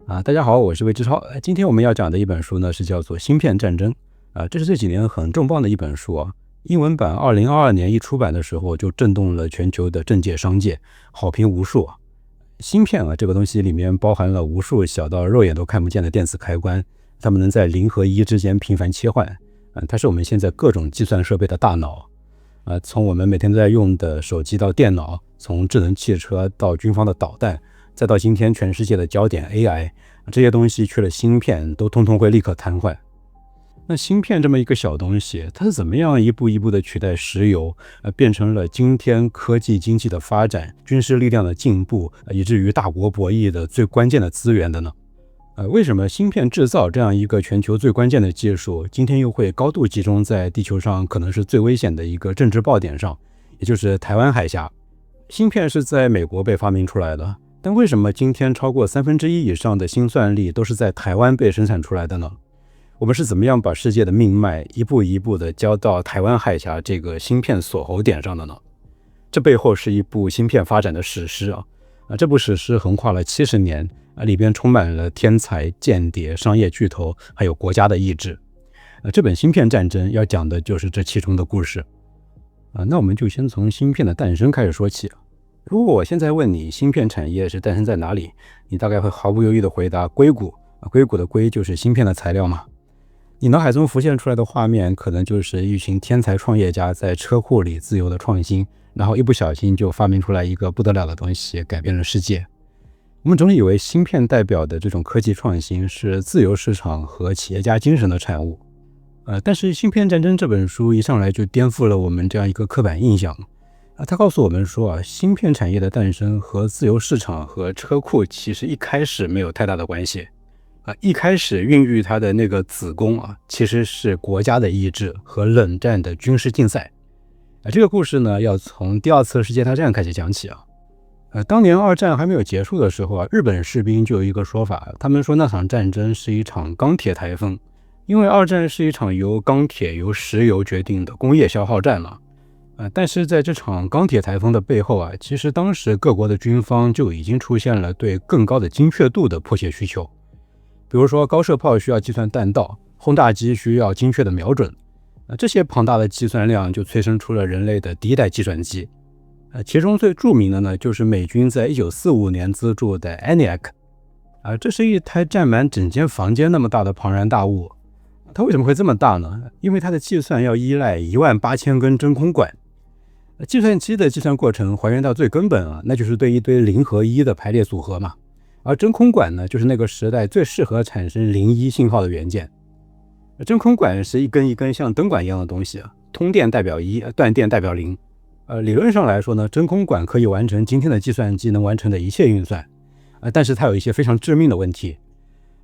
大家好，我是魏之超。今天我们要讲的一本书呢，是叫做《芯片战争》这是这几年很重磅的一本书啊。英文版2022年一出版的时候，就震动了全球的政界、商界，好评无数啊。芯片这个东西里面包含了无数小到肉眼都看不见的电子开关，它们能在零和一之间频繁切换。它是我们现在各种计算设备的大脑。从我们每天都在用的手机到电脑，从智能汽车到军方的导弹，再到今天全世界的焦点 AI， 这些东西缺了芯片都通通会立刻瘫痪。那芯片这么一个小东西，它是怎么样一步一步的取代石油，变成了今天科技经济的发展、军事力量的进步，以至于大国博弈的最关键的资源的呢？为什么芯片制造这样一个全球最关键的技术，今天又会高度集中在地球上可能是最危险的一个政治爆点上，也就是台湾海峡？芯片是在美国被发明出来的，但为什么今天超过1/3以上的心算力都是在台湾被生产出来的呢？我们是怎么样把世界的命脉一步一步的交到台湾海峡这个芯片锁喉点上的呢？这背后是一部芯片发展的史诗这部史诗横跨了70年里边充满了天才、间谍、商业巨头，还有国家的意志。这本芯片战争要讲的就是这其中的故事。那我们就先从芯片的诞生开始说起。如果我现在问你芯片产业是诞生在哪里，你大概会毫不犹豫的回答硅谷。硅谷的硅就是芯片的材料嘛。你脑海中浮现出来的画面可能就是一群天才创业家在车库里自由的创新，然后一不小心就发明出来一个不得了的东西，改变了世界。我们总以为芯片代表的这种科技创新是自由市场和企业家精神的产物。但是《芯片战争》这本书一上来就颠覆了我们这样一个刻板印象。它告诉我们说芯片产业的诞生和自由市场和车库其实一开始没有太大的关系。一开始孕育它的那个子宫其实是国家的意志和冷战的军事竞赛。这个故事呢，要从第二次世界大战开始讲起当年二战还没有结束的时候日本士兵就有一个说法，他们说那场战争是一场钢铁台风，因为二战是一场由钢铁、由石油决定的工业消耗战嘛。但是在这场钢铁台风的背后其实当时各国的军方就已经出现了对更高的精确度的迫切需求。比如说高射炮需要计算弹道，轰炸机需要精确的瞄准。这些庞大的计算量就催生出了人类的第一代计算机。其中最著名的呢，就是美军在1945年资助的 ENIAC。这是一台占满整间房间那么大的庞然大物。它为什么会这么大呢？因为它的计算要依赖18000根真空管。计算机的计算过程还原到最根本那就是对一堆0和1的排列组合嘛。而真空管呢，就是那个时代最适合产生0-1信号的元件。真空管是一根一根像灯管一样的东西通电代表1，断电代表0。理论上来说呢，真空管可以完成今天的计算机能完成的一切运算。但是它有一些非常致命的问题。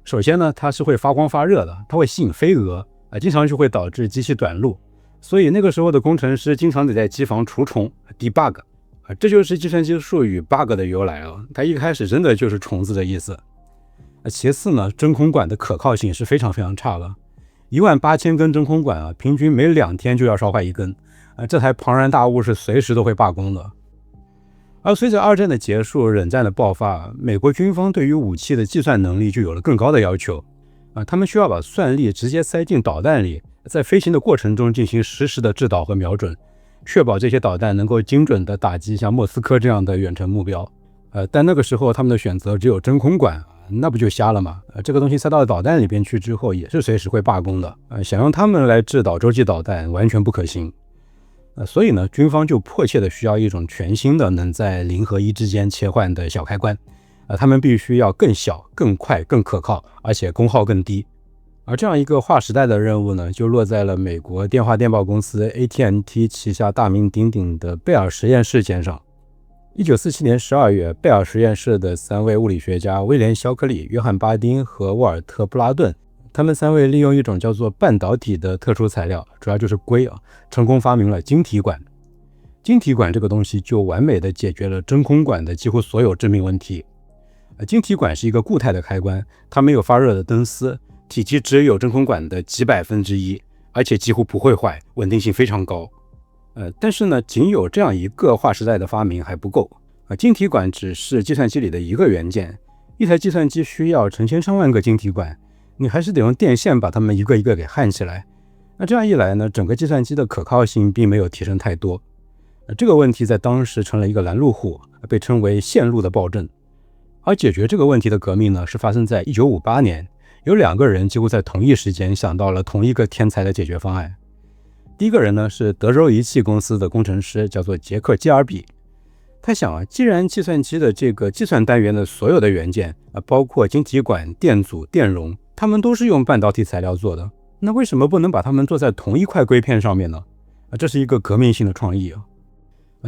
首先呢，它是会发光发热的，它会吸引飞蛾经常就会导致机器短路。所以那个时候的工程师经常得在机房除虫 debug。这就是计算机术语 bug 的由来它一开始真的就是虫子的意思。其次呢，真空管的可靠性是非常非常差的。18000根真空管平均每2天就要烧坏一根。这台庞然大物是随时都会罢工的。而随着二战的结束，冷战的爆发，美国军方对于武器的计算能力就有了更高的要求。他们需要把算力直接塞进导弹里，在飞行的过程中进行实时的制导和瞄准，确保这些导弹能够精准地打击像莫斯科这样的远程目标。但那个时候他们的选择只有真空管，那不就瞎了吗？这个东西塞到导弹里边去之后也是随时会罢工的。想用他们来制导洲际导弹完全不可行。所以呢，军方就迫切的需要一种全新的能在0和1之间切换的小开关。他们必须要更小、更快、更可靠，而且功耗更低。而这样一个划时代的任务呢，就落在了美国电话电报公司 AT&T 旗下大名鼎鼎的贝尔实验室肩上。1947年12月，贝尔实验室的3位物理学家威廉·肖克利、约翰·巴丁和沃尔特·布拉顿，他们3位利用一种叫做半导体的特殊材料，主要就是硅成功发明了晶体管。晶体管这个东西就完美的解决了真空管的几乎所有致命问题。晶体管是一个固态的开关，它没有发热的灯丝，体积只有真空管的几百分之一，而且几乎不会坏，稳定性非常高。但是呢，仅有这样一个划时代的发明还不够晶体管只是计算机里的一个元件。一台计算机需要成千上万个晶体管，你还是得用电线把它们一个一个给焊起来。那这样一来呢，整个计算机的可靠性并没有提升太多。这个问题在当时成了一个拦路虎，被称为线路的暴政。而解决这个问题的革命呢，是发生在1958年，有2个人几乎在同一时间想到了同一个天才的解决方案。第一个人呢是德州仪器公司的工程师，叫做杰克·基尔比。他想既然计算机的这个计算单元的所有的元件包括晶体管、电阻、电容，它们都是用半导体材料做的，那为什么不能把它们做在同一块硅片上面呢？这是一个革命性的创意。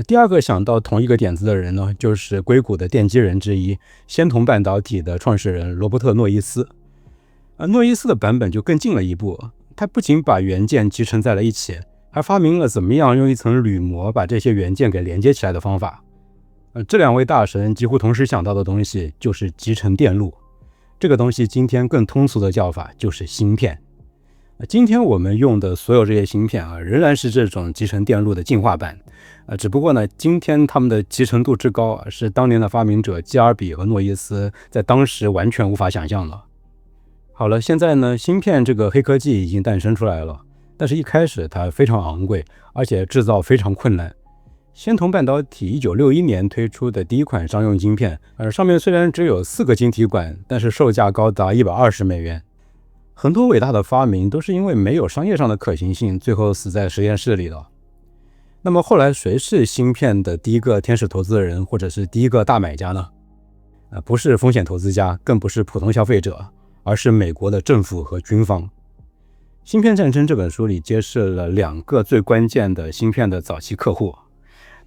第二个想到同一个点子的人呢，就是硅谷的奠基人之一，仙童半导体的创始人罗伯特·诺伊斯。诺伊斯的版本就更进了一步，他不仅把元件集成在了一起，还发明了怎么样用一层铝膜把这些元件给连接起来的方法。这2位大神几乎同时想到的东西就是集成电路，这个东西今天更通俗的叫法就是芯片。今天我们用的所有这些芯片仍然是这种集成电路的进化版，只不过呢，今天它们的集成度之高是当年的发明者基尔比和诺伊斯在当时完全无法想象的。好了，现在呢，芯片这个黑科技已经诞生出来了，但是一开始它非常昂贵，而且制造非常困难。仙童半导体1961年推出的第一款商用晶片，上面虽然只有4个晶体管，但是售价高达120美元。很多伟大的发明都是因为没有商业上的可行性，最后死在实验室里的。那么后来谁是芯片的第一个天使投资人，或者是第一个大买家呢？不是风险投资家，更不是普通消费者，而是美国的政府和军方。《芯片战争》这本书里揭示了2个最关键的芯片的早期客户。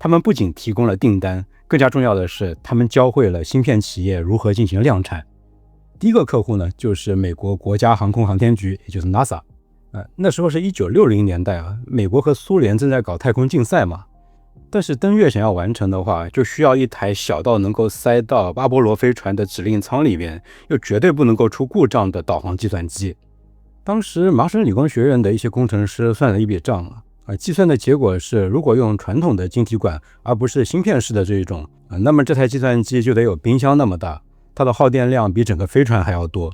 他们不仅提供了订单，更加重要的是，他们教会了芯片企业如何进行量产。第一个客户呢，就是美国国家航空航天局，也就是 NASA。那时候是1960年代美国和苏联正在搞太空竞赛嘛。但是登月想要完成的话，就需要一台小到能够塞到阿波罗飞船的指令舱里面，又绝对不能够出故障的导航计算机。当时麻省理工学院的一些工程师算了一笔账计算的结果是，如果用传统的晶体管，而不是芯片式的这一种那么这台计算机就得有冰箱那么大，它的耗电量比整个飞船还要多。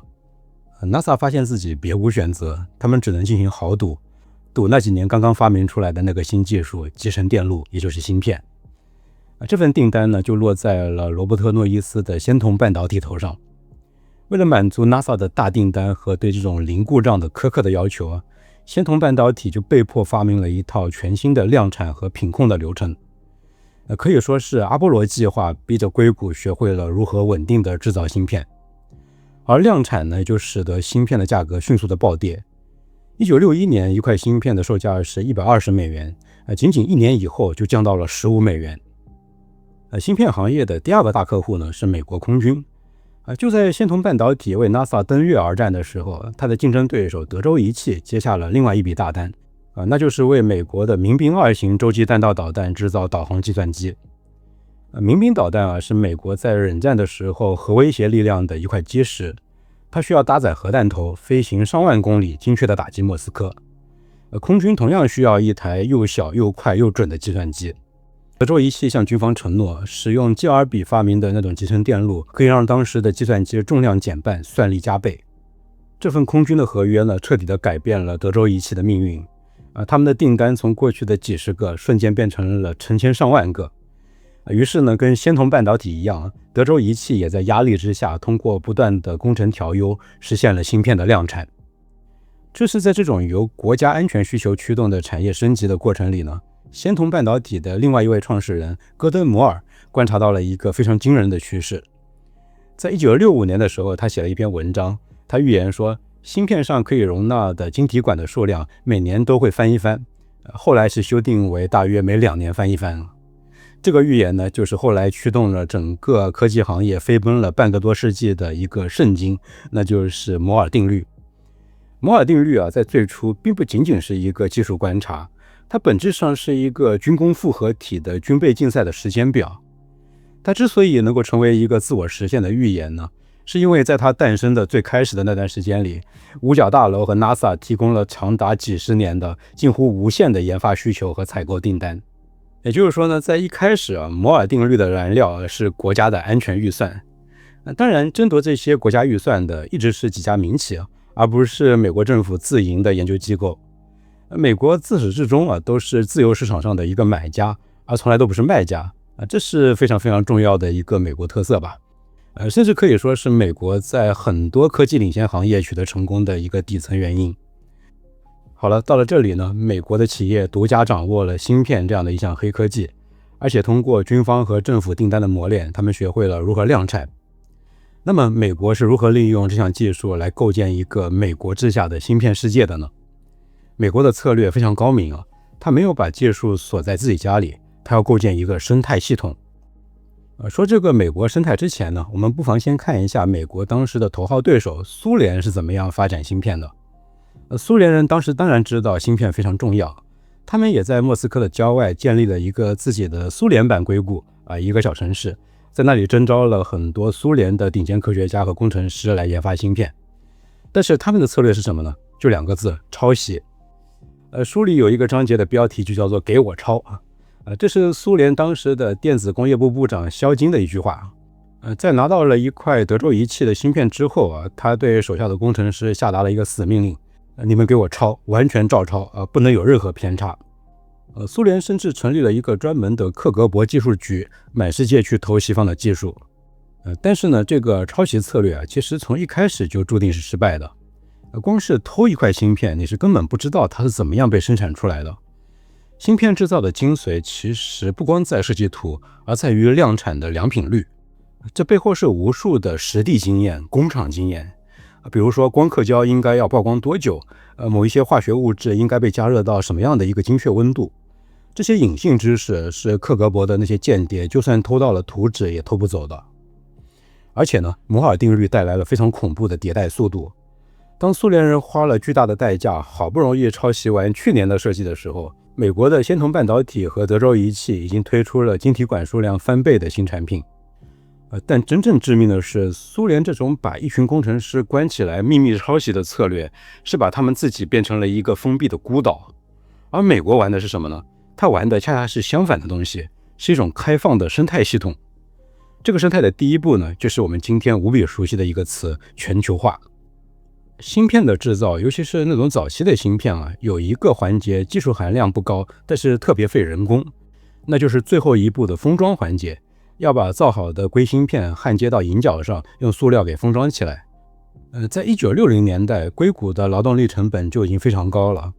NASA 发现自己别无选择，他们只能进行豪赌，赌那几年刚刚发明出来的那个新技术集成电路，也就是芯片。这份订单呢，就落在了罗伯特·诺伊斯的仙童半导体头上。为了满足 NASA 的大订单和对这种零故障的苛刻的要求仙童半导体就被迫发明了一套全新的量产和品控的流程。可以说是阿波罗计划逼着硅谷学会了如何稳定的制造芯片。而量产呢，就使得芯片的价格迅速的暴跌。1961年一块芯片的售价是120美元，仅仅1年以后就降到了15美元。芯片行业的第2个大客户呢，是美国空军。就在仙童半导体为 NASA 登月而战的时候，他的竞争对手德州仪器接下了另外一笔大单，那就是为美国的民兵2型洲际弹道导弹制造导航计算机。民兵导弹是美国在冷战的时候核威胁力量的一块基石，它需要搭载核弹头，飞行上万公里，精确的打击莫斯科。空军同样需要一台又小又快又准的计算机。德州仪器向军方承诺，使用基尔比发明的那种集成电路，可以让当时的计算机重量减半，算力加倍。这份空军的合约呢，彻底的改变了德州仪器的命运。他们的订单从过去的几十个，瞬间变成了成千上万个。于是呢，跟仙童半导体一样，德州仪器也在压力之下，通过不断的工程调优，实现了芯片的量产。这是在这种由国家安全需求驱动的产业升级的过程里呢，仙童半导体的另外一位创始人戈登·摩尔观察到了一个非常惊人的趋势。在1965年的时候，他写了一篇文章，他预言说，芯片上可以容纳的晶体管的数量每年都会翻一番，后来是修订为大约每2年翻一番。这个预言呢，就是后来驱动了整个科技行业飞奔了半个多世纪的一个圣经，那就是摩尔定律。摩尔定律在最初并不仅仅是一个技术观察，它本质上是一个军工复合体的军备竞赛的时间表。它之所以能够成为一个自我实现的预言呢，是因为在它诞生的最开始的那段时间里，五角大楼和 NASA 提供了长达几十年的近乎无限的研发需求和采购订单。也就是说呢，在一开始摩尔定律的燃料是国家的安全预算。当然，争夺这些国家预算的一直是几家民企，而不是美国政府自营的研究机构。美国自始至终都是自由市场上的一个买家，而从来都不是卖家这是非常非常重要的一个美国特色吧。甚至可以说是美国在很多科技领先行业取得成功的一个底层原因。好了，到了这里呢，美国的企业独家掌握了芯片这样的一项黑科技，而且通过军方和政府订单的磨练，他们学会了如何量产。那么美国是如何利用这项技术来构建一个美国治下的芯片世界的呢？美国的策略非常高明他没有把技术锁在自己家里，他要构建一个生态系统。说这个美国生态之前呢，我们不妨先看一下美国当时的头号对手苏联是怎么样发展芯片的。苏联人当时当然知道芯片非常重要，他们也在莫斯科的郊外建立了一个自己的苏联版硅谷一个小城市，在那里征召了很多苏联的顶尖科学家和工程师来研发芯片。但是他们的策略是什么呢？就2个字：抄袭。书里有一个章节的标题就叫做给我抄这是苏联当时的电子工业部部长肖金的一句话。在拿到了一块德州仪器的芯片之后他对手下的工程师下达了一个死命令，你们给我抄，完全照抄不能有任何偏差。苏联甚至成立了一个专门的克格勃技术局，满世界去偷西方的技术。但是呢，这个抄袭策略其实从一开始就注定是失败的。光是偷一块芯片，你是根本不知道它是怎么样被生产出来的。芯片制造的精髓其实不光在设计图，而在于量产的良品率。这背后是无数的实地经验、工厂经验。比如说光刻胶应该要曝光多久，某一些化学物质应该被加热到什么样的一个精确温度。这些隐性知识是克格勃的那些间谍就算偷到了图纸也偷不走的。而且呢，摩尔定律带来了非常恐怖的迭代速度。当苏联人花了巨大的代价，好不容易抄袭完去年的设计的时候，美国的仙童半导体和德州仪器已经推出了晶体管数量翻倍的新产品。但真正致命的是，苏联这种把一群工程师关起来秘密抄袭的策略，是把他们自己变成了一个封闭的孤岛。而美国玩的是什么呢？他玩的恰恰是相反的东西，是一种开放的生态系统。这个生态的第一步呢，就是我们今天无比熟悉的一个词：全球化。芯片的制造，尤其是那种早期的芯片有一个环节技术含量不高，但是特别费人工，那就是最后一步的封装环节。要把造好的硅芯片焊接到银角上，用塑料给封装起来。在1960年代，硅谷的劳动力成本就已经非常高了。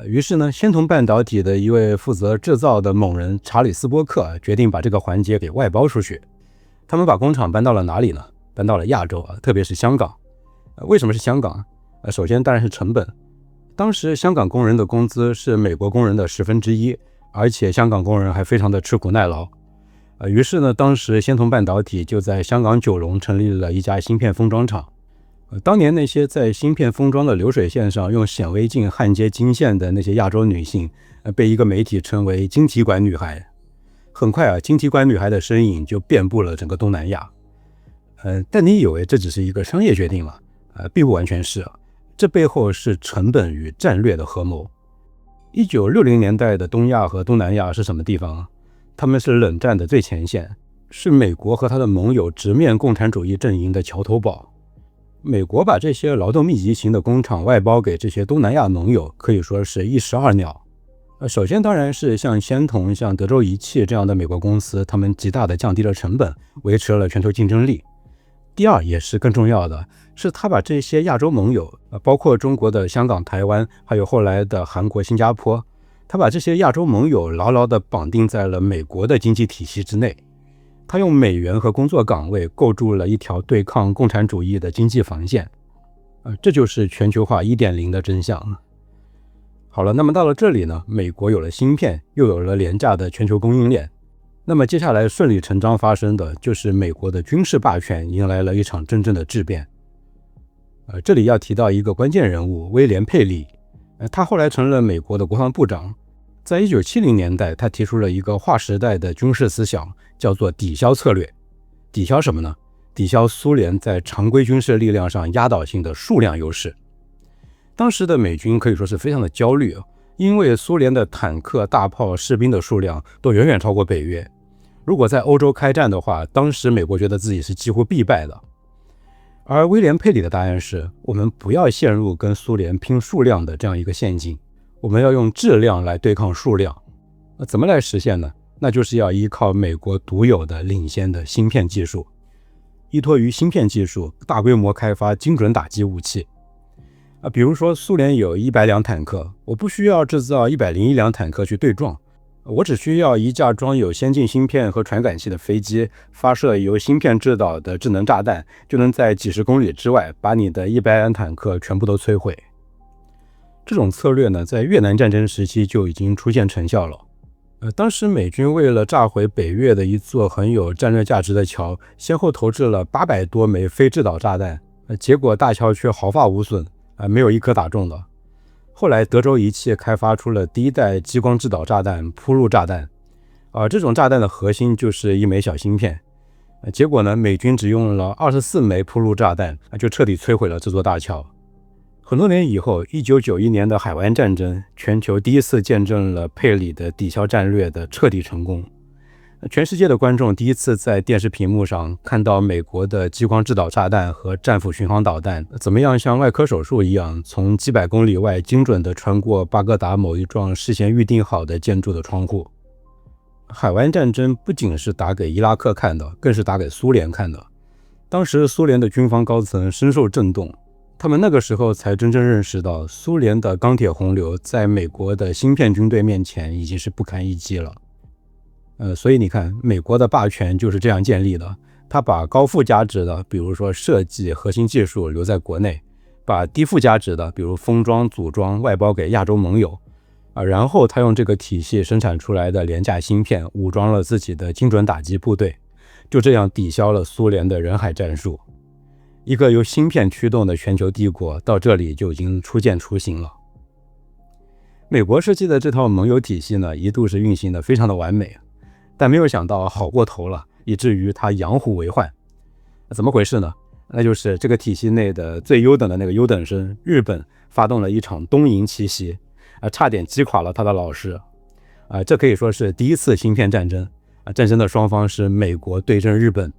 于是呢，仙童半导体的一位负责制造的猛人查理斯波克决定把这个环节给外包出去。他们把工厂搬到了哪里呢？搬到了亚洲特别是香港。为什么是香港？首先当然是成本。当时香港工人的工资是美国工人的1/10，而且香港工人还非常的吃苦耐劳。于是呢，当时仙童半导体就在香港九龙成立了一家芯片封装厂。当年那些在芯片封装的流水线上用显微镜焊接金线的那些亚洲女性，被一个媒体称为晶体管女孩。很快晶体管女孩的身影就遍布了整个东南亚。但你以为这只是一个商业决定吗？并不完全是。这背后是成本与战略的合谋。1960年代的东亚和东南亚是什么地方？他们是冷战的最前线，是美国和他的盟友直面共产主义阵营的桥头堡。美国把这些劳动密集型的工厂外包给这些东南亚盟友，可以说是一石二鸟。首先当然是像仙童、像德州仪器这样的美国公司，他们极大的降低了成本，维持了全球竞争力。第二，也是更重要的，是他把这些亚洲盟友，包括中国的香港、台湾，还有后来的韩国、新加坡，他把这些亚洲盟友牢牢地绑定在了美国的经济体系之内。他用美元和工作岗位构筑了一条对抗共产主义的经济防线。这就是全球化 1.0 的真相。好了，那么到了这里呢，美国有了芯片，又有了廉价的全球供应链。那么接下来顺理成章发生的就是美国的军事霸权迎来了一场真正的质变。这里要提到一个关键人物威廉·佩里，他后来成了美国的国防部长。在1970年代，他提出了一个划时代的军事思想，叫做抵消策略。抵消什么呢？抵消苏联在常规军事力量上压倒性的数量优势。当时的美军可以说是非常的焦虑，因为苏联的坦克、大炮、士兵的数量都远远超过北约，如果在欧洲开战的话，当时美国觉得自己是几乎必败的。而威廉·佩里的答案是，我们不要陷入跟苏联拼数量的这样一个陷阱，我们要用质量来对抗数量。怎么来实现呢？那就是要依靠美国独有的领先的芯片技术，依托于芯片技术大规模开发精准打击武器。比如说苏联有100辆坦克，我不需要制造101辆坦克去对撞，我只需要一架装有先进芯片和传感器的飞机，发射由芯片制导的智能炸弹，就能在几十公里之外把你的100辆坦克全部都摧毁。这种策略呢，在越南战争时期就已经出现成效了。当时美军为了炸毁北越的一座很有战略价值的桥，先后投掷了800多枚非制导炸弹，结果大桥却毫发无损，没有一颗打中的。后来德州仪器开发出了第一代激光制导炸弹铺路炸弹，这种炸弹的核心就是一枚小芯片。结果呢，美军只用了24枚铺路炸弹，就彻底摧毁了这座大桥。很多年以后，1991年的海湾战争，全球第一次见证了佩里的抵消战略的彻底成功。全世界的观众第一次在电视屏幕上看到美国的激光制导炸弹和战斧巡航导弹怎么样像外科手术一样，从几百公里外精准地穿过巴格达某一幢事先预定好的建筑的窗户。海湾战争不仅是打给伊拉克看的，更是打给苏联看的。当时苏联的军方高层深受震动，他们那个时候才真正认识到，苏联的钢铁洪流在美国的芯片军队面前已经是不堪一击了。所以你看，美国的霸权就是这样建立的，他把高附加值的，比如说设计、核心技术留在国内，把低附加值的，比如封装、组装外包给亚洲盟友，然后他用这个体系生产出来的廉价芯片武装了自己的精准打击部队，就这样抵消了苏联的人海战术。一个由芯片驱动的全球帝国到这里就已经初见雏形了。美国设计的这套盟友体系呢，一度是运行的非常的完美，但没有想到好过头了，以至于它养虎为患。怎么回事呢？那就是这个体系内的最优等的那个优等生日本发动了一场东瀛奇袭，差点击垮了他的老师。这可以说是第一次芯片战争。战争的双方是美国对阵日本。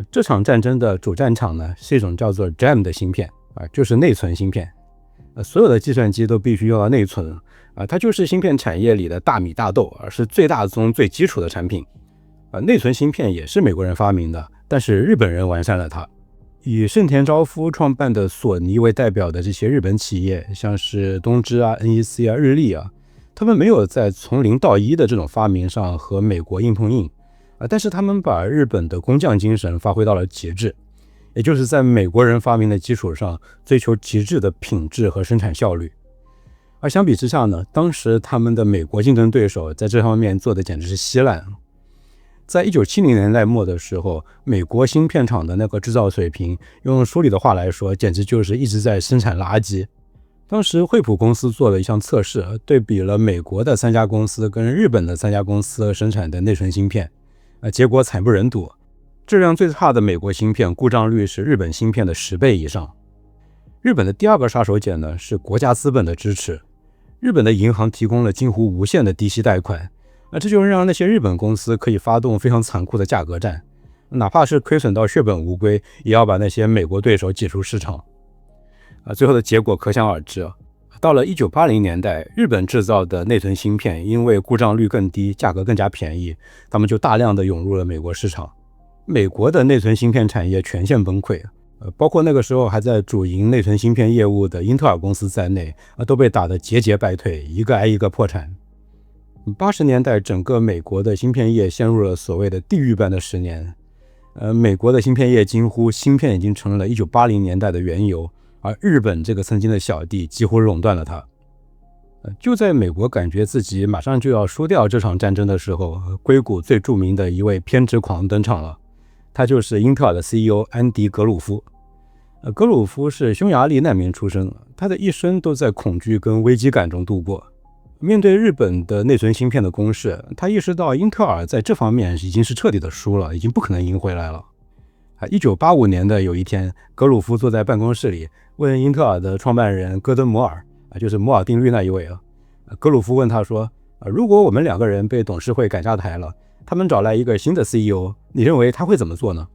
这场战争的主战场呢，是一种叫做 RAM 的芯片，就是内存芯片。所有的计算机都必须用到内存，它就是芯片产业里的大米大豆，是最大宗最基础的产品。内存芯片也是美国人发明的，但是日本人完善了它。以盛田昭夫创办的索尼为代表的这些日本企业，像是东芝NEC 日立他们没有在从零到一的这种发明上和美国硬碰硬，但是他们把日本的工匠精神发挥到了极致，也就是在美国人发明的基础上追求极致的品质和生产效率。而相比之下呢，当时他们的美国竞争对手在这方面做的简直是稀烂。在1970年代末的时候，美国芯片厂的那个制造水平，用书里的话来说，简直就是一直在生产垃圾。当时惠普公司做了一项测试，对比了美国的3家公司跟日本的3家公司生产的内存芯片，结果惨不忍睹。质量最差的美国芯片故障率是日本芯片的10倍以上。日本的第二个杀手锏呢，是国家资本的支持。日本的银行提供了近乎无限的低息贷款，这就让那些日本公司可以发动非常残酷的价格战，哪怕是亏损到血本无归，也要把那些美国对手挤出市场。最后的结果可想而知。到了1980年代，日本制造的内存芯片因为故障率更低，价格更加便宜，他们就大量的涌入了美国市场。美国的内存芯片产业全线崩溃，包括那个时候还在主营内存芯片业务的英特尔公司在内，都被打得节节败退，一个挨一个破产。80年代，整个美国的芯片业陷入了所谓的地狱般的10年。美国的芯片业惊呼，芯片已经成了1980年代的原油，而日本这个曾经的小弟几乎垄断了它。就在美国感觉自己马上就要输掉这场战争的时候，硅谷最著名的一位偏执狂登场了，他就是英特尔的 CEO 安迪·格鲁夫。格鲁夫是匈牙利难民出身，他的一生都在恐惧跟危机感中度过。面对日本的内存芯片的攻势，他意识到英特尔在这方面已经是彻底的输了，已经不可能赢回来了。1985年的有一天，格鲁夫坐在办公室里，问英特尔的创办人戈登·摩尔，就是摩尔定律那一位。格鲁夫问他说，如果我们2个人被董事会赶下台了，他们找来一个新的 CEO， 你认为他会怎么做呢？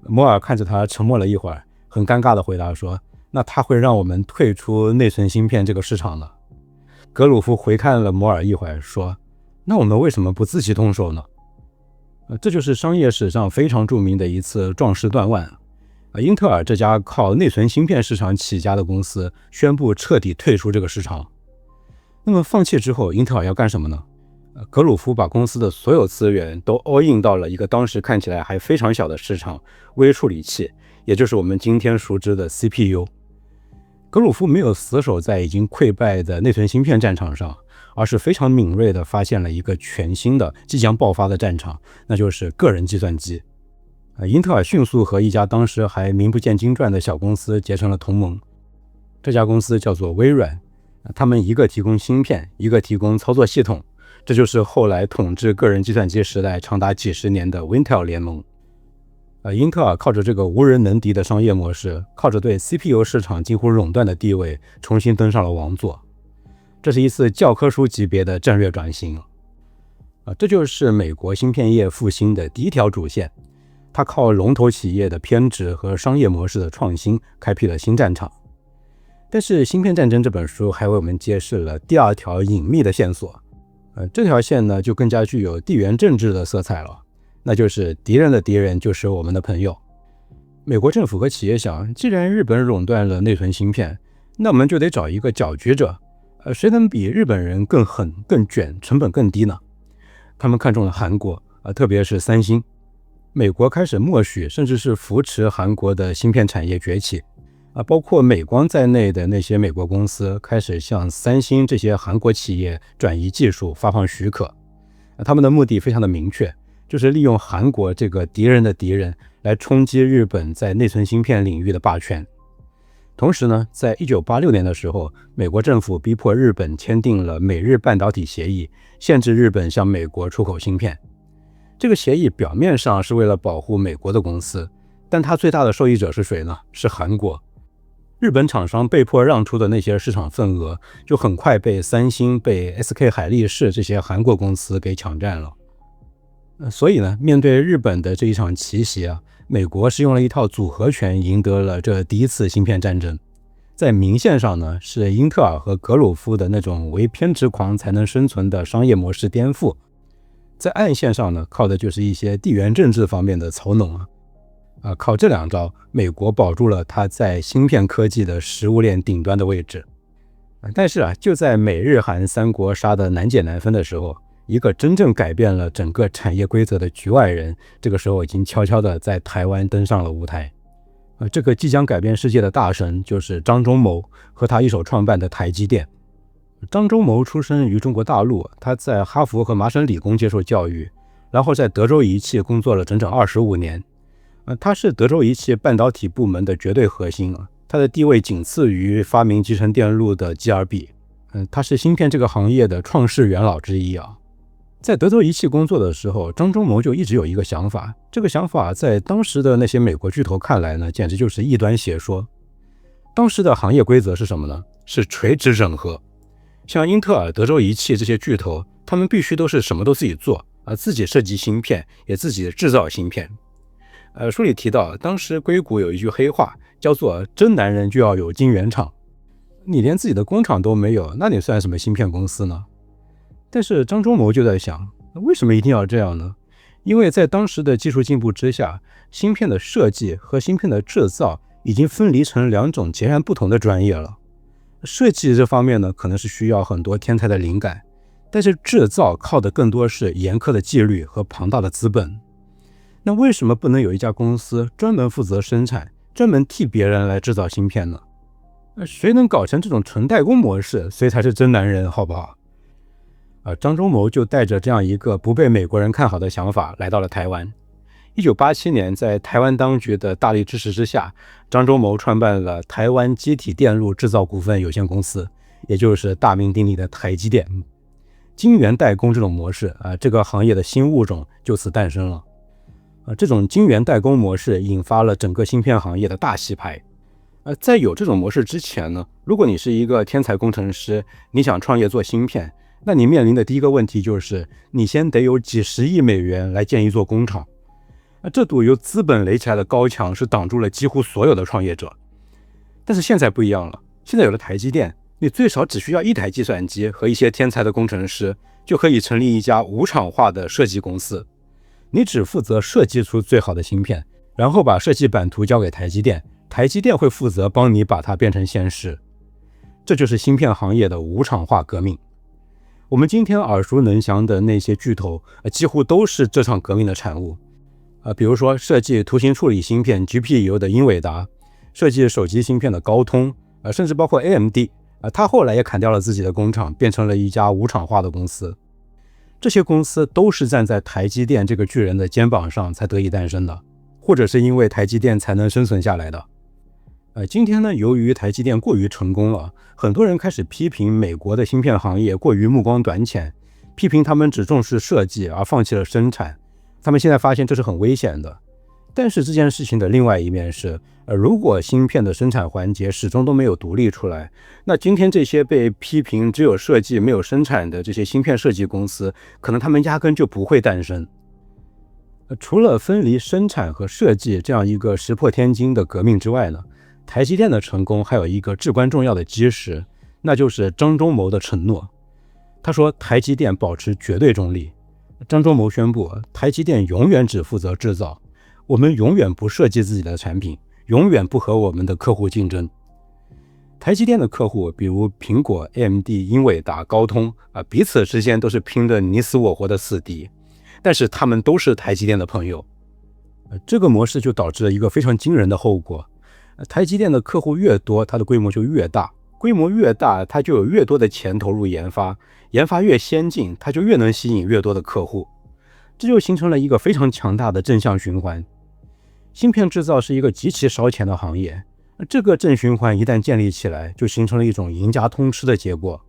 摩尔看着他沉默了一会儿，很尴尬地回答说，那他会让我们退出内存芯片这个市场的。格鲁夫回看了摩尔一会儿，说，那我们为什么不自己动手呢？这就是商业史上非常著名的一次壮士断腕。英特尔这家靠内存芯片市场起家的公司宣布彻底退出这个市场。那么放弃之后，英特尔要干什么呢？格鲁夫把公司的所有资源都 all in 到了一个当时看起来还非常小的市场——微处理器，也就是我们今天熟知的 CPU。格鲁夫没有死守在已经溃败的内存芯片战场上，而是非常敏锐地发现了一个全新的即将爆发的战场，那就是个人计算机。英特尔迅速和一家当时还名不见经传的小公司结成了同盟，这家公司叫做微软，他们一个提供芯片，一个提供操作系统，这就是后来统治个人计算机时代长达几十年的 Intel 联盟。英特尔靠着这个无人能敌的商业模式，靠着对 CPU 市场几乎垄断的地位，重新登上了王座。这是一次教科书级别的战略转型。这就是美国芯片业复兴的第一条主线。它靠龙头企业的偏执和商业模式的创新，开辟了新战场。但是《芯片战争》这本书还为我们揭示了第二条隐秘的线索。这条线呢，就更加具有地缘政治的色彩了，那就是敌人的敌人就是我们的朋友。美国政府和企业想，既然日本垄断了内存芯片，那我们就得找一个搅局者。谁能比日本人更狠、更卷、成本更低呢？他们看中了韩国，特别是三星。美国开始默许甚至是扶持韩国的芯片产业崛起，包括美光在内的那些美国公司开始向三星这些韩国企业转移技术发放许可。他们的目的非常的明确，就是利用韩国这个敌人的敌人来冲击日本在内存芯片领域的霸权。同时呢，在1986年的时候，美国政府逼迫日本签订了美日半导体协议，限制日本向美国出口芯片。这个协议表面上是为了保护美国的公司，但它最大的受益者是谁呢？是韩国。日本厂商被迫让出的那些市场份额，就很快被三星、被 SK 海力士这些韩国公司给抢占了。所以呢，面对日本的这一场奇袭美国是用了一套组合拳赢得了这第一次芯片战争。在明线上呢，是英特尔和格鲁夫的那种唯偏执狂才能生存的商业模式颠覆。在暗线上呢，靠的就是一些地缘政治方面的操弄靠这两招，美国保住了它在芯片科技的食物链顶端的位置。但是就在美日韩三国杀得难解难分的时候，一个真正改变了整个产业规则的局外人，这个时候已经悄悄地在台湾登上了舞台。这个即将改变世界的大神就是张忠谋和他一手创办的台积电。张忠谋出生于中国大陆，他在哈佛和麻省理工接受教育，然后在德州仪器工作了整整25年。他是德州仪器半导体部门的绝对核心他的地位仅次于发明集成电路的基尔比。他是芯片这个行业的创世元老之一在德州仪器工作的时候，张忠谋就一直有一个想法，这个想法在当时的那些美国巨头看来呢，简直就是异端邪说。当时的行业规则是什么呢？是垂直整合。像英特尔、德州仪器这些巨头，他们必须都是什么都自己做自己设计芯片，也自己制造芯片。书里提到，当时硅谷有一句黑话，叫做真男人就要有晶圆厂。你连自己的工厂都没有，那你算什么芯片公司呢？但是张忠谋就在想，为什么一定要这样呢？因为在当时的技术进步之下，芯片的设计和芯片的制造已经分离成两种截然不同的专业了。设计这方面呢，可能是需要很多天才的灵感，但是制造靠的更多是严苛的纪律和庞大的资本。那为什么不能有一家公司专门负责生产，专门替别人来制造芯片呢？谁能搞成这种纯代工模式，谁才是真男人，好不好？张忠谋就带着这样一个不被美国人看好的想法来到了台湾。1987年，在台湾当局的大力支持之下，张忠谋创办了台湾机体电路制造股份有限公司，也就是大名鼎鼎的台积电。晶圆代工这种模式这个行业的新物种就此诞生了。这种晶圆代工模式引发了整个芯片行业的大洗牌。在有这种模式之前呢，如果你是一个天才工程师，你想创业做芯片，那你面临的第一个问题就是，你先得有几十亿美元来建一座工厂。这堵由资本垒起来的高墙是挡住了几乎所有的创业者。但是现在不一样了，现在有了台积电，你最少只需要一台计算机和一些天才的工程师，就可以成立一家无厂化的设计公司。你只负责设计出最好的芯片，然后把设计版图交给台积电，台积电会负责帮你把它变成现实。这就是芯片行业的无厂化革命。我们今天耳熟能详的那些巨头，几乎都是这场革命的产物。比如说设计图形处理芯片 GPU 的英伟达，设计手机芯片的高通，甚至包括 AMD，他后来也砍掉了自己的工厂，变成了一家无厂化的公司。这些公司都是站在台积电这个巨人的肩膀上才得以诞生的，或者是因为台积电才能生存下来的。今天呢，由于台积电过于成功了，很多人开始批评美国的芯片行业过于目光短浅，批评他们只重视设计而放弃了生产。他们现在发现这是很危险的。但是这件事情的另外一面是，如果芯片的生产环节始终都没有独立出来，那今天这些被批评只有设计没有生产的这些芯片设计公司，可能他们压根就不会诞生。除了分离生产和设计这样一个石破天惊的革命之外呢，台积电的成功还有一个至关重要的基石，那就是张忠谋的承诺。他说台积电保持绝对中立。张忠谋宣布，台积电永远只负责制造，我们永远不设计自己的产品，永远不和我们的客户竞争。台积电的客户比如苹果、AMD、英伟达、高通彼此之间都是拼得你死我活的死敌，但是他们都是台积电的朋友。这个模式就导致了一个非常惊人的后果，台积电的客户越多，它的规模就越大，规模越大，它就有越多的钱投入研发，研发越先进，它就越能吸引越多的客户。这就形成了一个非常强大的正向循环。芯片制造是一个极其烧钱的行业，这个正循环一旦建立起来，就形成了一种赢家通吃的结果。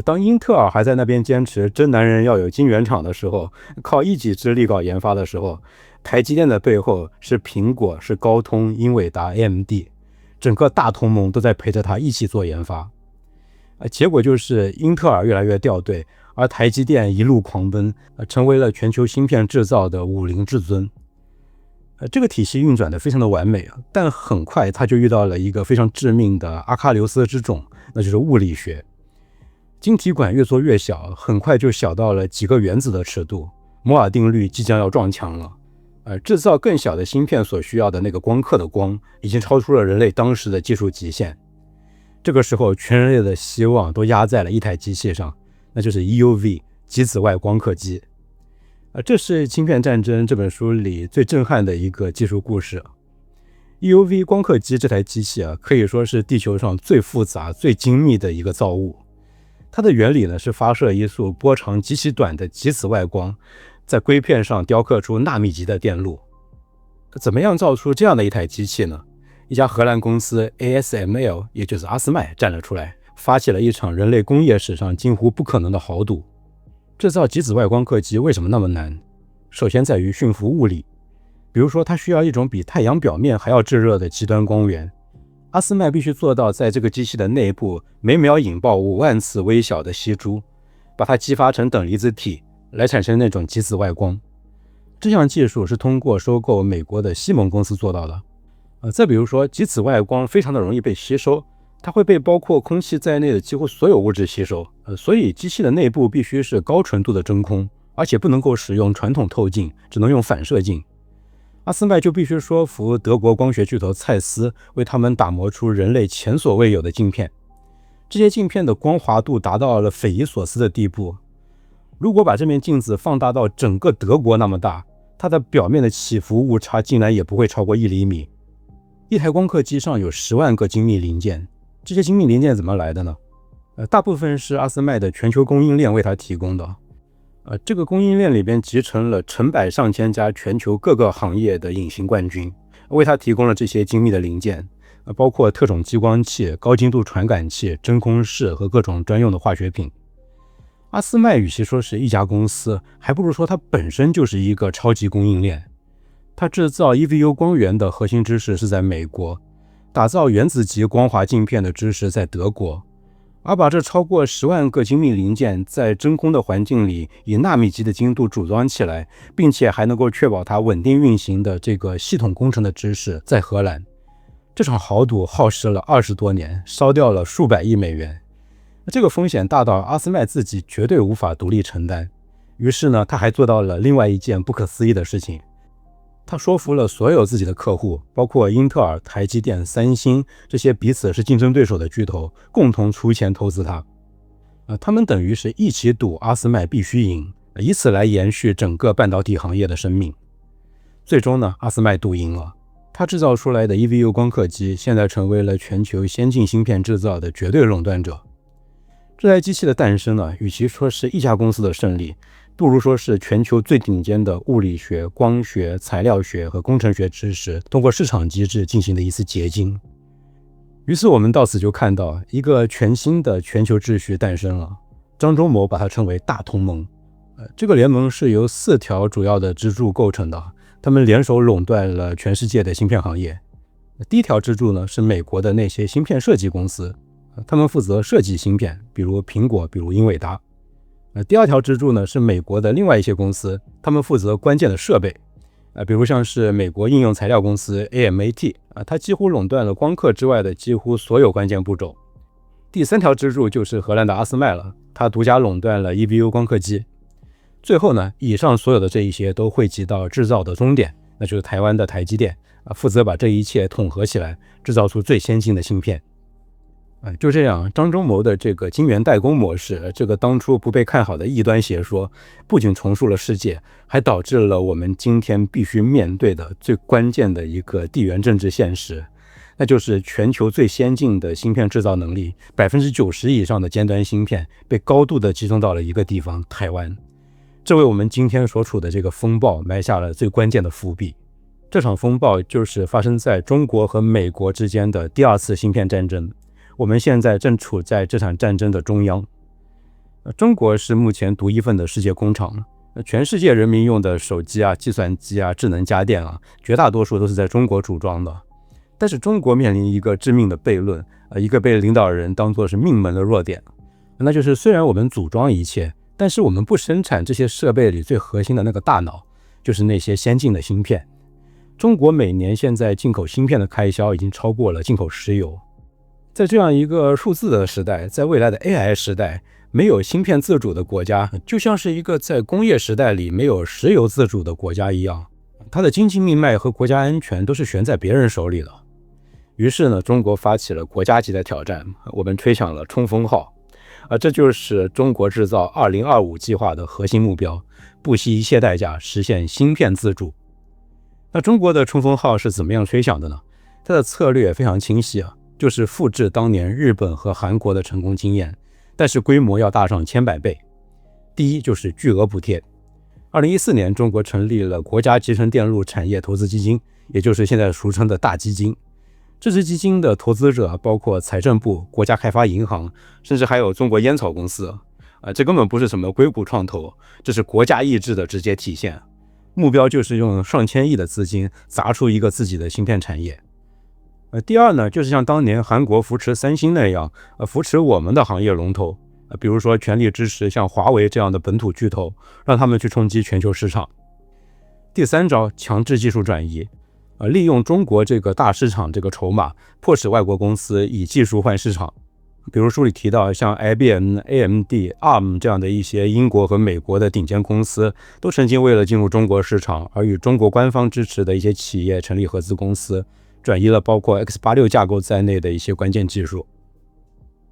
当英特尔还在那边坚持真男人要有晶圆厂的时候，靠一己之力搞研发的时候，台积电的背后是苹果、是高通、英伟达、AMD， 整个大同盟都在陪着他一起做研发。结果就是英特尔越来越掉队，而台积电一路狂奔，成为了全球芯片制造的武林至尊。这个体系运转得非常的完美，但很快它就遇到了一个非常致命的阿喀琉斯之踵，那就是物理学。晶体管越做越小，很快就小到了几个原子的尺度，摩尔定律即将要撞墙了。制造更小的芯片所需要的那个光刻的光，已经超出了人类当时的技术极限。这个时候，全人类的希望都压在了一台机器上，那就是 EUV 极紫外光刻机。这是《芯片战争》这本书里最震撼的一个技术故事。EUV 光刻机这台机器可以说是地球上最复杂、最精密的一个造物。它的原理呢是发射一束波长极其短的极紫外光，在硅片上雕刻出纳米级的电路。怎么样造出这样的一台机器呢？一家荷兰公司 ASML， 也就是阿斯麦站了出来，发起了一场人类工业史上近乎不可能的豪赌。制造极紫外光刻机为什么那么难？首先在于驯服物理，比如说它需要一种比太阳表面还要炙热的极端光源，阿斯麦必须做到在这个机器的内部每秒引爆5万次微小的析珠，把它激发成等离子体来产生那种极紫外光。这项技术是通过收购美国的西蒙公司做到的。再比如说，极紫外光非常的容易被吸收，它会被包括空气在内的几乎所有物质吸收，所以机器的内部必须是高纯度的真空，而且不能够使用传统透镜，只能用反射镜。阿斯麦就必须说服德国光学巨头蔡司，为他们打磨出人类前所未有的镜片。这些镜片的光滑度达到了匪夷所思的地步，如果把这面镜子放大到整个德国那么大，它的表面的起伏误差竟然也不会超过1厘米。一台光刻机上有10万个精密零件，这些精密零件怎么来的呢？大部分是阿斯麦的全球供应链为它提供的。这个供应链里边集成了成百上千家全球各个行业的隐形冠军，为它提供了这些精密的零件，包括特种激光器、高精度传感器、真空室和各种专用的化学品。阿斯麦与其说是一家公司，还不如说它本身就是一个超级供应链。它制造 EVU 光源的核心知识是在美国，打造原子级光滑镜片的知识在德国，而把这超过10万个精密零件在真空的环境里以纳米级的精度组装起来，并且还能够确保它稳定运行的这个系统工程的知识，在荷兰。这场豪赌耗时了20多年，烧掉了数百亿美元。这个风险大到阿斯麦自己绝对无法独立承担。于是呢，他还做到了另外一件不可思议的事情。他说服了所有自己的客户，包括英特尔、台积电、三星这些彼此是竞争对手的巨头，共同出钱投资他。他们等于是一起赌阿斯麦必须赢，以此来延续整个半导体行业的生命。最终呢，阿斯麦赌赢了，他制造出来的 EVU 光刻机现在成为了全球先进芯片制造的绝对垄断者。这台机器的诞生呢，与其说是一家公司的胜利，不如说是全球最顶尖的物理学、光学、材料学和工程学知识通过市场机制进行的一次结晶。于是我们到此就看到一个全新的全球秩序诞生了。张忠谋把它称为大同盟。这个联盟是由4条主要的支柱构成的，他们联手垄断了全世界的芯片行业。第一条支柱呢，是美国的那些芯片设计公司，他们负责设计芯片，比如苹果，比如英伟达。第二条支柱呢，是美国的另外一些公司，他们负责关键的设备，比如像是美国应用材料公司 AMAT， 它几乎垄断了光刻之外的几乎所有关键步骤。第三条支柱就是荷兰的阿斯麦了，它独家垄断了 EVU 光刻机。最后呢，以上所有的这一些都汇集到制造的终点，那就是台湾的台积电，负责把这一切统合起来，制造出最先进的芯片。就这样，张忠谋的这个晶圆代工模式，这个当初不被看好的异端邪说，不仅重塑了世界，还导致了我们今天必须面对的最关键的一个地缘政治现实，那就是全球最先进的芯片制造能力，90%以上的尖端芯片被高度的集中到了一个地方——台湾。这为我们今天所处的这个风暴埋下了最关键的伏笔。这场风暴就是发生在中国和美国之间的第2次芯片战争。我们现在正处在这场战争的中央。中国是目前独一份的世界工厂，全世界人民用的手机啊、计算机啊、智能家电啊，绝大多数都是在中国组装的。但是中国面临一个致命的悖论，一个被领导人当作是命门的弱点，那就是虽然我们组装一切，但是我们不生产这些设备里最核心的那个大脑，就是那些先进的芯片。中国每年现在进口芯片的开销已经超过了进口石油。在这样一个数字的时代，在未来的 AI 时代，没有芯片自主的国家，就像是一个在工业时代里没有石油自主的国家一样，它的经济命脉和国家安全都是悬在别人手里的。于是呢，中国发起了国家级的挑战，我们吹响了冲锋号，这就是中国制造2025计划的核心目标，不惜一切代价实现芯片自主。那中国的冲锋号是怎么样吹响的呢？它的策略非常清晰啊，就是复制当年日本和韩国的成功经验，但是规模要大上千百倍。第一就是巨额补贴。2014年，中国成立了国家集成电路产业投资基金，也就是现在俗称的大基金。这支基金的投资者包括财政部、国家开发银行，甚至还有中国烟草公司。这根本不是什么硅谷创投，这是国家意志的直接体现。目标就是用上千亿的资金砸出一个自己的芯片产业。第二呢，就是像当年韩国扶持三星那样，扶持我们的行业龙头，比如说全力支持像华为这样的本土巨头，让他们去冲击全球市场。第三招，强制技术转移，利用中国这个大市场这个筹码，迫使外国公司以技术换市场。比如书里提到，像 IBM、AMD、ARM 这样的一些英国和美国的顶尖公司，都曾经为了进入中国市场，而与中国官方支持的一些企业成立合资公司，转移了包括 X86 架构在内的一些关键技术。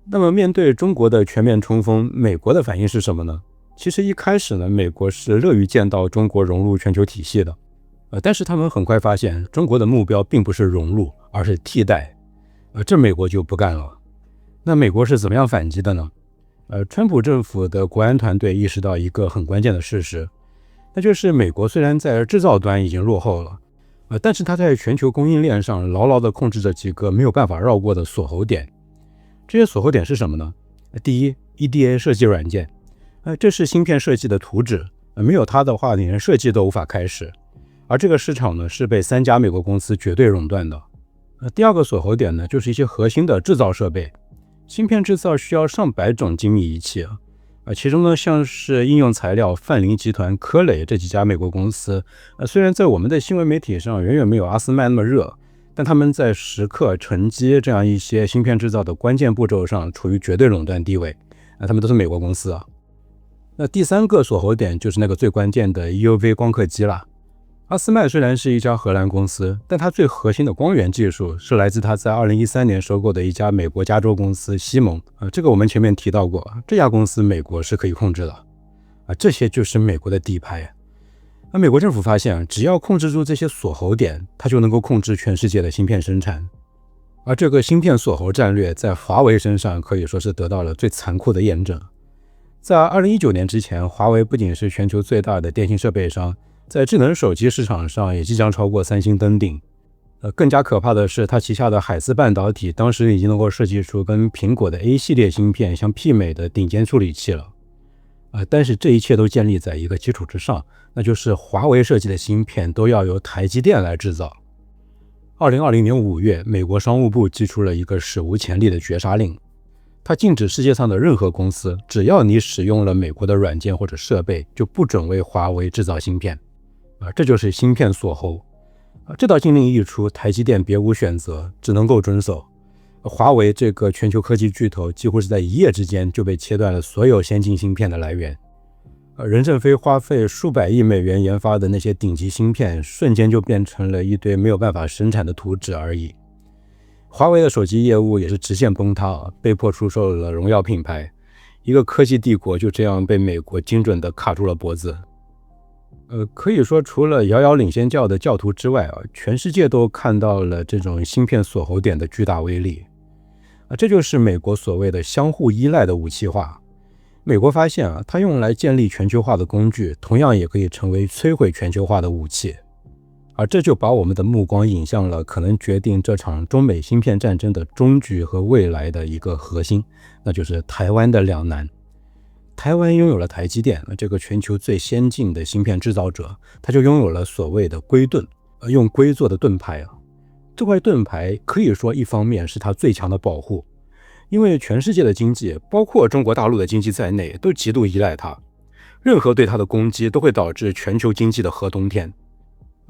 那么面对中国的全面冲锋，美国的反应是什么呢？其实一开始呢，美国是乐于见到中国融入全球体系的，但是他们很快发现中国的目标并不是融入，而是替代，这美国就不干了。那美国是怎么样反击的呢？川普政府的国安团队意识到一个很关键的事实，那就是美国虽然在制造端已经落后了，但是它在全球供应链上牢牢地控制着几个没有办法绕过的锁喉点。这些锁喉点是什么呢？第一， EDA 设计软件，这是芯片设计的图纸，没有它的话，你连设计都无法开始。而这个市场呢，是被3家美国公司绝对垄断的。第二个锁喉点呢，就是一些核心的制造设备，芯片制造需要上百种精密仪器其中呢，像是应用材料、泛林集团、科磊这几家美国公司，虽然在我们的新闻媒体上远远没有阿斯麦那么热，但他们在蚀刻、沉积这样一些芯片制造的关键步骤上处于绝对垄断地位，他们都是美国公司那第三个锁喉点就是那个最关键的 EUV 光刻机啦。阿斯麦虽然是一家荷兰公司，但它最核心的光源技术是来自它在2013年收购的一家美国加州公司西蒙这个我们前面提到过，这家公司美国是可以控制的这些就是美国的底牌美国政府发现只要控制住这些锁喉点，它就能够控制全世界的芯片生产。而这个芯片锁喉战略在华为身上可以说是得到了最残酷的验证。在2019年之前，华为不仅是全球最大的电信设备商，在智能手机市场上也即将超过三星登顶。更加可怕的是，它旗下的海思半导体当时已经能够设计出跟苹果的 A 系列芯片相媲美的顶尖处理器了。但是这一切都建立在一个基础之上，那就是华为设计的芯片都要由台积电来制造。2020年5月，美国商务部寄出了一个史无前例的绝杀令，它禁止世界上的任何公司，只要你使用了美国的软件或者设备，就不准为华为制造芯片。这就是芯片锁喉。这道禁令一出，台积电别无选择，只能够遵守。华为这个全球科技巨头几乎是在一夜之间就被切断了所有先进芯片的来源。任正非花费数百亿美元研发的那些顶级芯片，瞬间就变成了一堆没有办法生产的图纸而已。华为的手机业务也是直线崩塌被迫出售了荣耀品牌。一个科技帝国就这样被美国精准地卡住了脖子。可以说除了遥遥领先教的教徒之外全世界都看到了这种芯片锁喉点的巨大威力。这就是美国所谓的相互依赖的武器化。美国发现它用来建立全球化的工具，同样也可以成为摧毁全球化的武器。而这就把我们的目光引向了可能决定这场中美芯片战争的终局和未来的一个核心，那就是台湾的两难。台湾拥有了台积电这个全球最先进的芯片制造者，它就拥有了所谓的硅盾，用硅做的盾牌这块盾牌可以说一方面是它最强的保护，因为全世界的经济，包括中国大陆的经济在内，都极度依赖它，任何对它的攻击都会导致全球经济的核冬天。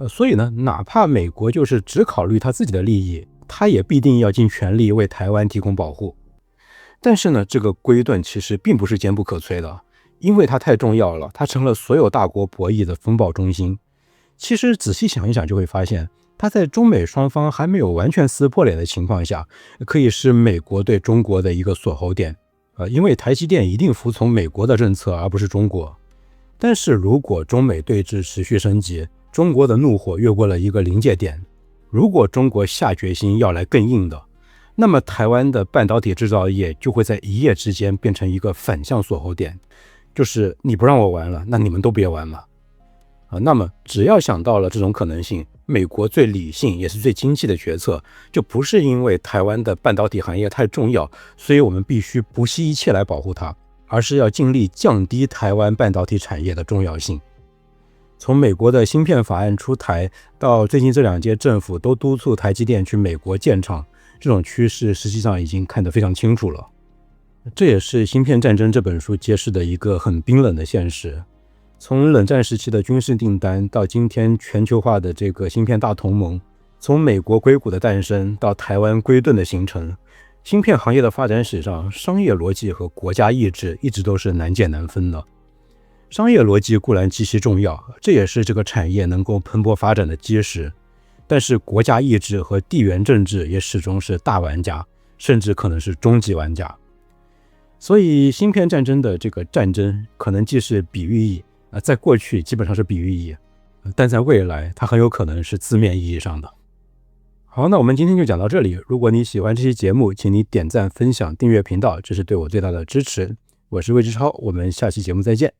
所以呢，哪怕美国就是只考虑他自己的利益，他也必定要尽全力为台湾提供保护。但是呢，这个硅盾其实并不是坚不可摧的，因为它太重要了，它成了所有大国博弈的风暴中心。其实仔细想一想就会发现，它在中美双方还没有完全撕破脸的情况下，可以是美国对中国的一个锁喉点。因为台积电一定服从美国的政策，而不是中国。但是如果中美对峙持续升级，中国的怒火越过了一个临界点，如果中国下决心要来更硬的，那么台湾的半导体制造业就会在一夜之间变成一个反向锁喉点，就是你不让我玩了，那你们都别玩了那么只要想到了这种可能性，美国最理性也是最经济的决策，就不是因为台湾的半导体行业太重要，所以我们必须不惜一切来保护它，而是要尽力降低台湾半导体产业的重要性。从美国的芯片法案出台，到最近这两届政府都督促台积电去美国建厂，这种趋势实际上已经看得非常清楚了。这也是《芯片战争》这本书揭示的一个很冰冷的现实。从冷战时期的军事订单，到今天全球化的这个芯片大同盟，从美国硅谷的诞生到台湾硅盾的形成，芯片行业的发展史上，商业逻辑和国家意志一直都是难解难分的。商业逻辑固然极其重要，这也是这个产业能够蓬勃发展的基石，但是国家意志和地缘政治也始终是大玩家，甚至可能是终极玩家。所以芯片战争的这个战争可能既是比喻意在过去基本上是比喻意但在未来它很有可能是字面意义上的。好，那我们今天就讲到这里。如果你喜欢这期节目，请你点赞、分享、订阅频道，这是对我最大的支持。我是魏志超，我们下期节目再见。